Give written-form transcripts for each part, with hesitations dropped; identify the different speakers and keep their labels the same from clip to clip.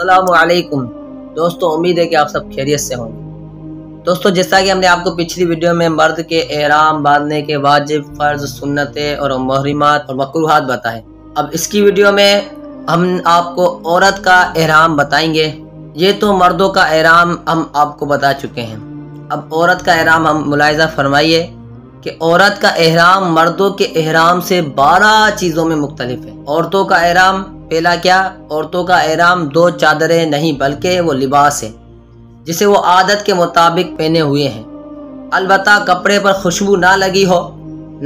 Speaker 1: السلام علیکم دوستو، امید ہے کہ آپ سب خیریت سے ہوں گے۔ دوستو، جیسا کہ ہم نے آپ کو پچھلی ویڈیو میں مرد کے احرام باندھنے کے واجب، فرض، سنتیں اور محرمات اور مکروہات بتائے، اب اس کی ویڈیو میں ہم آپ کو عورت کا احرام بتائیں گے۔ یہ تو مردوں کا احرام ہم آپ کو بتا چکے ہیں، اب عورت کا احرام ہم ملاحظہ فرمائیے کہ عورت کا احرام مردوں کے احرام سے 12 چیزوں میں مختلف ہے۔ عورتوں کا احرام پہلا کیا؟ عورتوں کا احرام 2 چادریں نہیں بلکہ وہ لباس ہے جسے وہ عادت کے مطابق پہنے ہوئے ہیں، البتہ کپڑے پر خوشبو نہ لگی ہو،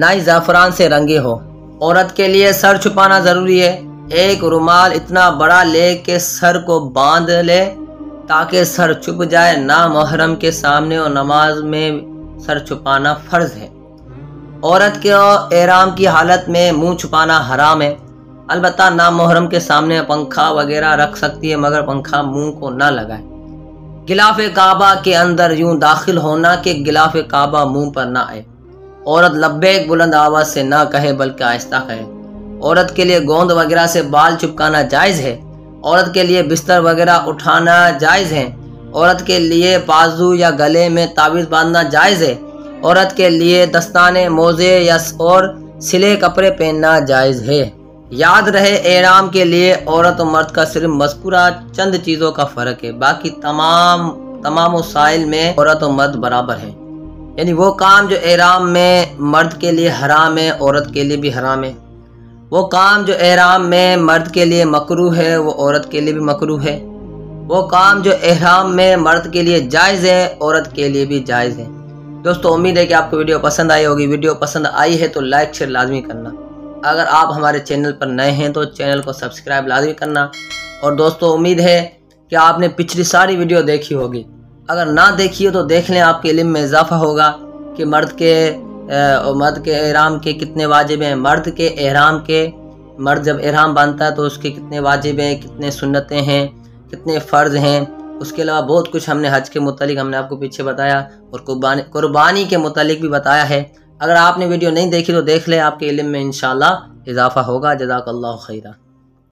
Speaker 1: نہ ہی زعفران سے رنگے ہو۔ عورت کے لیے سر چھپانا ضروری ہے، ایک رومال اتنا بڑا لے کے سر کو باندھ لے تاکہ سر چھپ جائے۔ نامحرم کے سامنے اور نماز میں سر چھپانا فرض ہے۔ عورت کے احرام کی حالت میں منہ چھپانا حرام ہے، البتہ نامحرم کے سامنے پنکھا وغیرہ رکھ سکتی ہے مگر پنکھا منہ کو نہ لگائے۔ غلاف کعبہ کے اندر یوں داخل ہونا کہ غلاف کعبہ منہ پر نہ آئے۔ عورت لبیک بلند آواز سے نہ کہے بلکہ آہستہ کہے۔ عورت کے لیے گوند وغیرہ سے بال چپکانا جائز ہے۔ عورت کے لیے بستر وغیرہ اٹھانا جائز ہے۔ عورت کے لیے بازو یا گلے میں تعویذ باندھنا جائز ہے۔ عورت کے لیے دستانے، موزے یا اور سلے کپڑے پہننا جائز ہے۔ یاد رہے، احرام کے لیے عورت و مرد کا صرف مذکورہ چند چیزوں کا فرق ہے، باقی تمام وسائل میں عورت و مرد برابر ہیں، یعنی وہ کام جو احرام میں مرد کے لیے حرام ہے عورت کے لیے بھی حرام ہے، وہ کام جو احرام میں مرد کے لیے مکروہ ہے وہ عورت کے لیے بھی مکروہ ہے، وہ کام جو احرام میں مرد کے لیے جائز ہے عورت کے لیے بھی جائز ہے۔ دوستو، امید ہے کہ آپ کو ویڈیو پسند آئی ہوگی۔ ویڈیو پسند آئی ہے تو لائک شیئر لازمی کرنا۔ اگر آپ ہمارے چینل پر نئے ہیں تو چینل کو سبسکرائب لازمی کرنا۔ اور دوستو، امید ہے کہ آپ نے پچھلی ساری ویڈیو دیکھی ہوگی، اگر نہ دیکھی ہو تو دیکھ لیں، آپ کے علم میں اضافہ ہوگا کہ مرد کے احرام کے کتنے واجب ہیں، مرد جب احرام باندھتا ہے تو اس کے کتنے واجب ہیں، کتنے سنتیں ہیں، کتنے فرض ہیں۔ اس کے علاوہ بہت کچھ ہم نے حج کے متعلق ہم نے آپ کو پیچھے بتایا اور قربانی کے متعلق بھی بتایا ہے۔ اگر آپ نے ویڈیو نہیں دیکھی تو دیکھ لیں، آپ کے علم میں انشاءاللہ اضافہ ہوگا۔ جزاک اللہ خیرہ۔